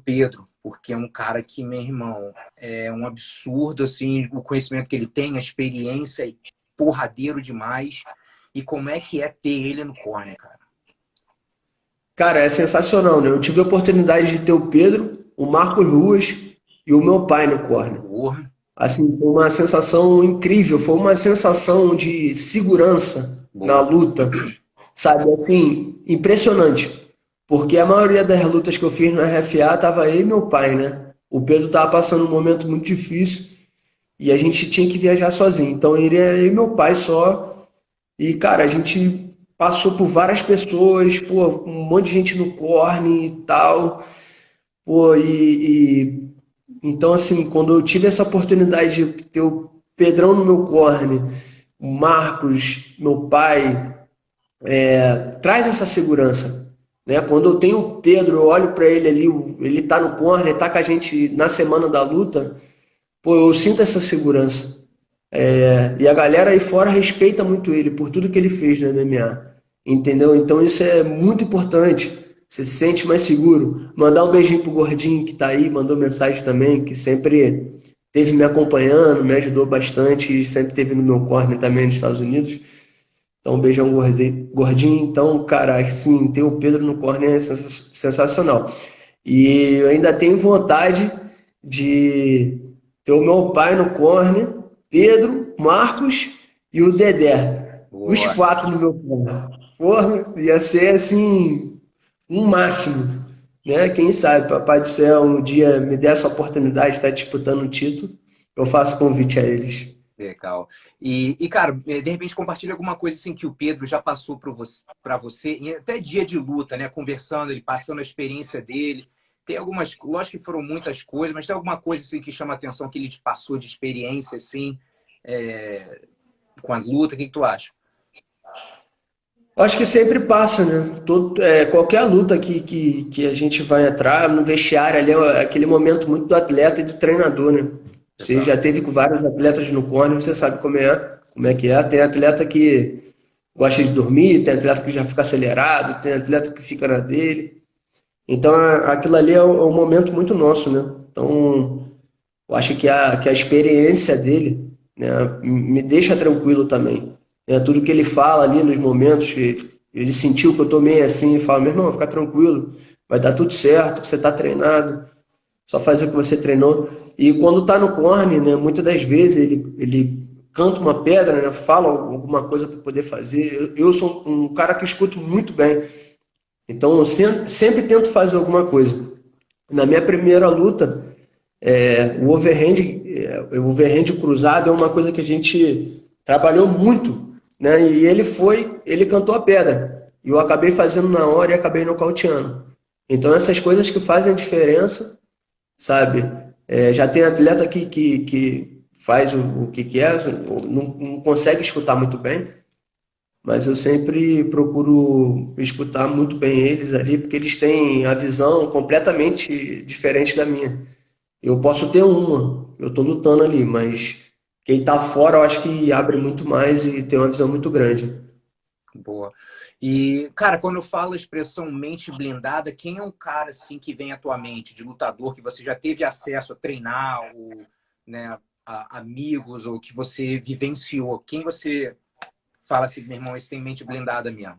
Pedro, porque é um cara que, meu irmão, é um absurdo assim, o conhecimento que ele tem, a experiência, é porradeiro demais. E como é que é ter ele no corner, cara? Cara, é sensacional, né? Eu tive a oportunidade de ter o Pedro, o Marcos Ruas e o meu pai no corner. Porra, Assim, foi uma sensação incrível, foi uma sensação de segurança na boa. luta, sabe? Assim, impressionante. Porque a maioria das lutas que eu fiz no RFA tava eu e meu pai, né? O Pedro tava passando um momento muito difícil e a gente tinha que viajar sozinho. Então, ele é eu e meu pai só. E, cara, a gente passou por várias pessoas, pô, um monte de gente no corne e tal. Pô, então, assim, quando eu tive essa oportunidade de ter o Pedrão no meu corne, o Marcos, meu pai, traz essa segurança, né? Quando eu tenho o Pedro, eu olho para ele ali, ele tá no corner, tá com a gente na semana da luta, pô, eu sinto essa segurança. E a galera aí fora respeita muito ele por tudo que ele fez no MMA, entendeu? Então isso é muito importante. Você se sente mais seguro. Mandar um beijinho pro Gordinho que tá aí, mandou mensagem também, que sempre teve me acompanhando, me ajudou bastante e sempre teve no meu corner também nos Estados Unidos. Então, um beijão, Gordinho. Então, cara, assim, ter o Pedro no corner é sensacional. E eu ainda tenho vontade de ter o meu pai no corner, Pedro, Marcos e o Dedé. Os Boa. quatro no meu corner. Porra, ia ser assim, um máximo, né? Quem sabe, Papai do Céu, um dia me der essa oportunidade de estar disputando um título, eu faço convite a eles. Legal. Cara, de repente compartilha alguma coisa assim que o Pedro já passou para você, e até dia de luta, né? Conversando, ele passando a experiência dele. Tem algumas, lógico que foram muitas coisas, mas tem alguma coisa assim que chama a atenção que ele te passou de experiência assim, é, com a luta? O que tu acha? Eu acho que sempre passa, né? Qualquer luta que a gente vai entrar no vestiário ali, é aquele momento muito do atleta e do treinador, né? Você já Exato. teve com vários atletas no corner, você sabe como é que é. Tem atleta que gosta de dormir, tem atleta que já fica acelerado, tem atleta que fica na dele. Então, aquilo ali é um momento muito nosso, né? Então, eu acho que a experiência dele, né, me deixa tranquilo também. Né? Tudo que ele fala ali nos momentos, que ele sentiu que eu tô meio assim, e fala, meu irmão, fica tranquilo, vai dar tudo certo, você tá treinado, só fazer o que você treinou. E quando tá no corner, né, muitas das vezes ele canta uma pedra, né, fala alguma coisa para poder fazer. Eu sou um cara que escuto muito bem, então eu sempre tento fazer alguma coisa. Na minha primeira luta, o overhand cruzado é uma coisa que a gente trabalhou muito, né? E ele cantou a pedra. E eu acabei fazendo na hora e acabei nocauteando. Então essas coisas que fazem a diferença, sabe? Já tem atleta que faz o que quer, não consegue escutar muito bem, mas eu sempre procuro escutar muito bem eles ali, porque eles têm a visão completamente diferente da minha. Eu posso ter uma, eu tô lutando ali, mas quem tá fora eu acho que abre muito mais e tem uma visão muito grande. Boa. Cara, quando eu falo a expressão mente blindada, quem é um cara assim que vem à tua mente, de lutador, que você já teve acesso a treinar, ou, né, amigos, ou que você vivenciou? Quem você fala assim, meu irmão, esse tem mente blindada mesmo?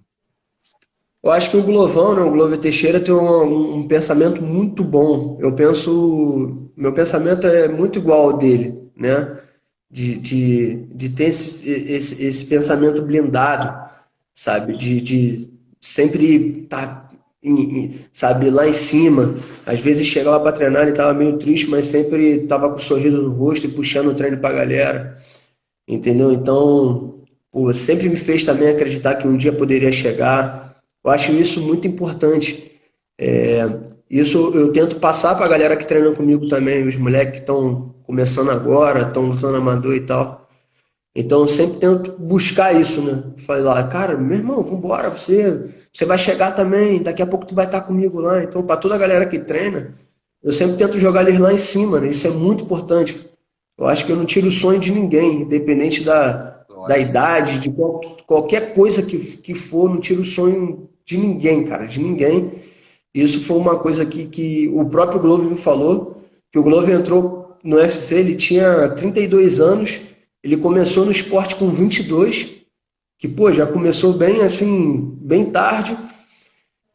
Eu acho que o Glovão, né, o Glover Teixeira tem um pensamento muito bom. Meu pensamento é muito igual ao dele, né? De ter esse pensamento blindado, sabe? De sempre estar, sabe, lá em cima. Às vezes chegava para treinar, ele estava meio triste, mas sempre estava com um sorriso no rosto e puxando o treino para a galera, entendeu? Então, pô, sempre me fez também acreditar que um dia poderia chegar. Eu acho isso muito importante. É, isso eu tento passar para a galera que treina comigo também, os moleques que estão começando agora, estão lutando amador e tal. Então eu sempre tento buscar isso, né? Falar, cara, meu irmão, vambora, você vai chegar também, daqui a pouco tu vai estar comigo lá. Então, para toda a galera que treina, eu sempre tento jogar eles lá em cima, né? Isso é muito importante. Eu acho que eu não tiro o sonho de ninguém, independente da Lógico. idade, de qualquer coisa que for, não tiro o sonho de ninguém, cara, de ninguém. Isso foi uma coisa que o próprio Glover me falou, que o Glover entrou no UFC, ele tinha 32 anos, ele começou no esporte com 22, que, pô, já começou bem, assim, bem tarde.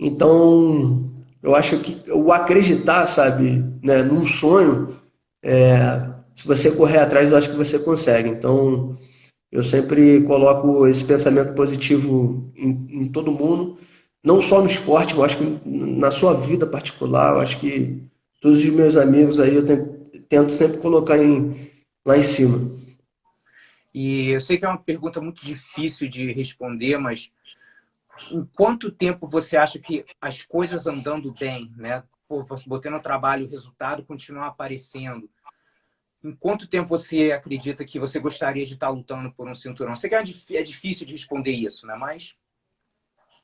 Então, eu acho que o acreditar, sabe, né, num sonho, se você correr atrás, eu acho que você consegue. Então, eu sempre coloco esse pensamento positivo em todo mundo, não só no esporte, eu acho que na sua vida particular, eu acho que todos os meus amigos aí eu tento sempre colocar lá em cima. E eu sei que é uma pergunta muito difícil de responder, mas em quanto tempo você acha que as coisas andando bem, né? Pô, você botando no trabalho, o resultado continuar aparecendo. Em quanto tempo você acredita que você gostaria de estar lutando por um cinturão? Sei que é difícil de responder isso, né? Mas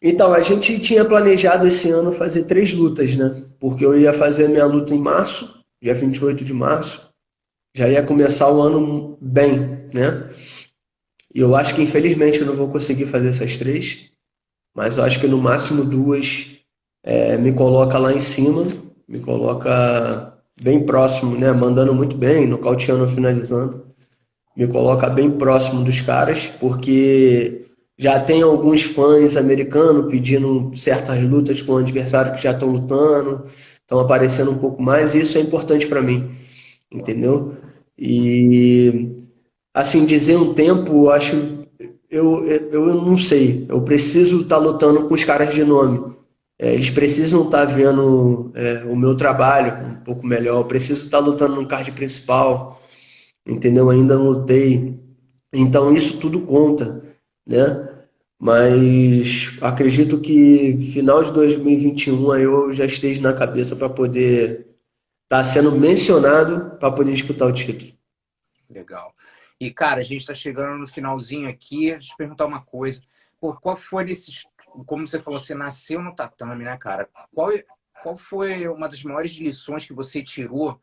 Então, a gente tinha planejado esse ano fazer 3 lutas, né? Porque eu ia fazer a minha luta em março, dia 28 de março, já ia começar o ano bem, né? E eu acho que infelizmente eu não vou conseguir fazer essas 3, mas eu acho que no máximo 2 me coloca lá em cima, me coloca bem próximo, né? Mandando muito bem, nocauteando, finalizando, me coloca bem próximo dos caras, porque já tem alguns fãs americanos pedindo certas lutas com adversários que já estão lutando, estão aparecendo um pouco mais, e isso é importante para mim, entendeu? E assim, dizer um tempo, eu acho, eu não sei, eu preciso estar lutando com os caras de nome. Eles precisam estar vendo o meu trabalho um pouco melhor. Eu preciso estar lutando no card principal, entendeu? Ainda não lutei. Então isso tudo conta, né? Mas acredito que final de 2021 aí eu já esteja na cabeça para poder estar sendo mencionado para poder disputar o título. Legal. E, cara, a gente está chegando no finalzinho aqui. Deixa eu te perguntar uma coisa. Pô, qual foi desses. Como você falou, você nasceu no tatame, né, cara? Qual foi uma das maiores lições que você tirou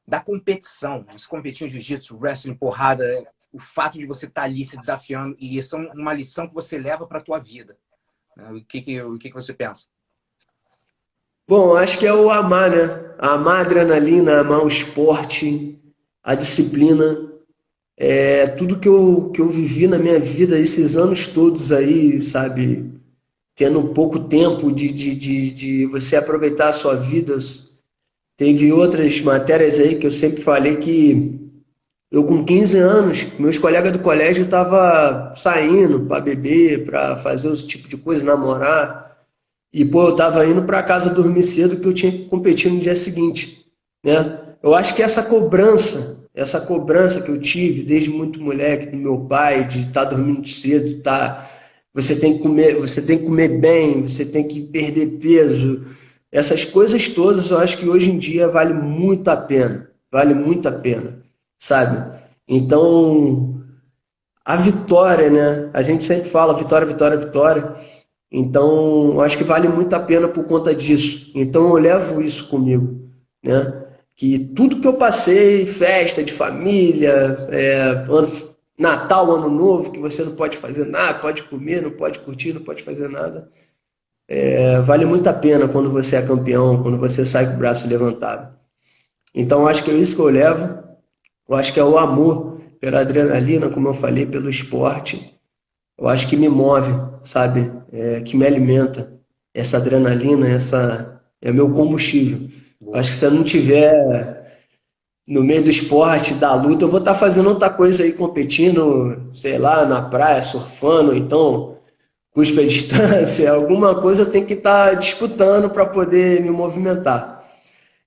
da competição? Você competiu em jiu-jitsu, wrestling, porrada, o fato de você estar ali se desafiando, e isso é uma lição que você leva para a tua vida. Né? O que você pensa? Bom, acho que é o amar, né? Amar a adrenalina, amar o esporte, a disciplina. É tudo que eu vivi na minha vida, esses anos todos aí, sabe? Tendo pouco tempo de você aproveitar a sua vida. Teve outras matérias aí que eu sempre falei que eu com 15 anos, meus colegas do colégio estavam saindo para beber, para fazer esse tipo de coisa, namorar. E, pô, eu tava indo para casa dormir cedo que eu tinha que competir no dia seguinte, né? Eu acho que essa cobrança que eu tive desde muito moleque do meu pai, de estar dormindo cedo, você tem que comer bem, você tem que perder peso. Essas coisas todas eu acho que hoje em dia vale muito a pena, sabe? Então, a vitória, né? A gente sempre fala vitória, vitória, vitória. Então, acho que vale muito a pena por conta disso. Então, eu levo isso comigo, né? Que tudo que eu passei, festa de família, Natal, Ano Novo, que você não pode fazer nada, pode comer, não pode curtir, não pode fazer nada, vale muito a pena quando você é campeão, quando você sai com o braço levantado. Então, acho que é isso que eu levo. Eu acho que é o amor pela adrenalina, como eu falei, pelo esporte. Eu acho que me move, sabe? Que me alimenta. Essa adrenalina, essa é meu combustível. Eu acho Boa. que se eu não tiver no meio do esporte, da luta, eu vou estar fazendo outra coisa aí, competindo, sei lá, na praia, surfando, ou então cuspe a distância, alguma coisa eu tenho que estar disputando para poder me movimentar.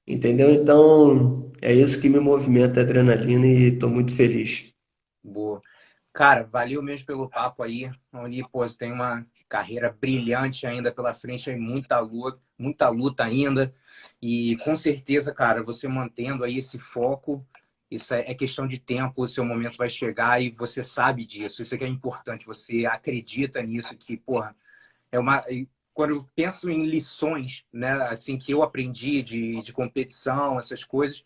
Entendeu? Então, é isso que me movimenta, a adrenalina, e estou muito feliz. Boa. Cara, valeu mesmo pelo papo aí. Oni, pô, você tem uma carreira brilhante ainda pela frente, aí muita luta ainda. E com certeza, cara, você mantendo aí esse foco, isso é questão de tempo, o seu momento vai chegar e você sabe disso. Isso é que é importante, você acredita nisso, que, porra, é uma. Quando eu penso em lições, né, assim, que eu aprendi de competição, essas coisas,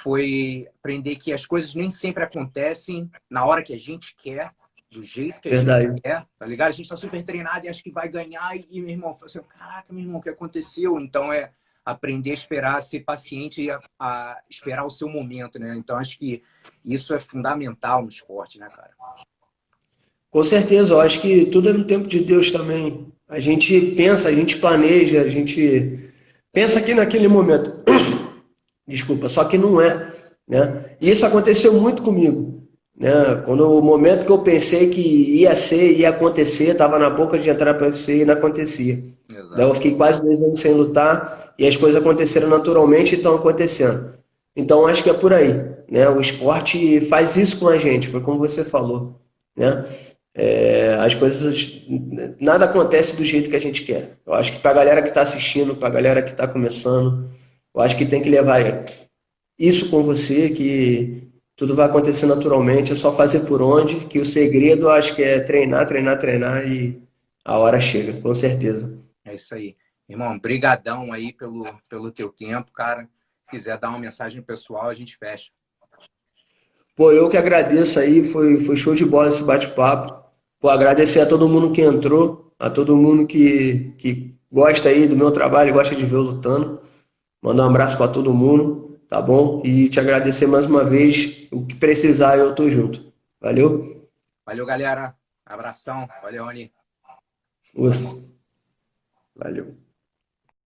foi aprender que as coisas nem sempre acontecem na hora que a gente quer, do jeito que a gente Verdade. quer, tá ligado? A gente tá super treinado e acha que vai ganhar e meu irmão, fala assim, caraca, meu irmão, o que aconteceu? Então é aprender a esperar, ser paciente e a esperar o seu momento, né? Então acho que isso é fundamental no esporte, né, cara? Com certeza, eu acho que tudo é no tempo de Deus também. A gente pensa, a gente planeja, a gente pensa aqui naquele momento. Desculpa, só que não é, né? E isso aconteceu muito comigo, né? Quando o momento que eu pensei que ia ser, ia acontecer, estava na boca de entrar para ser e não acontecia. Daí eu Exato. fiquei quase 2 anos sem lutar e as coisas aconteceram naturalmente e estão acontecendo. Então acho que é por aí, né? O esporte faz isso com a gente, foi como você falou, né? As coisas, nada acontece do jeito que a gente quer. Eu acho que para a galera que está assistindo, para a galera que está começando, eu acho que tem que levar isso com você, que tudo vai acontecer naturalmente, é só fazer por onde, que o segredo eu acho que é treinar, treinar, treinar e a hora chega, com certeza. É isso aí. Irmão, brigadão aí pelo teu tempo, cara. Se quiser dar uma mensagem pessoal, a gente fecha. Pô, eu que agradeço aí, foi show de bola esse bate-papo. Pô, agradecer a todo mundo que entrou, a todo mundo que gosta aí do meu trabalho, gosta de ver eu lutando. Mandar um abraço para todo mundo, tá bom? E te agradecer mais uma vez. O que precisar, eu tô junto. Valeu? Valeu, galera. Abração. Valeu, Rony. Os. Valeu.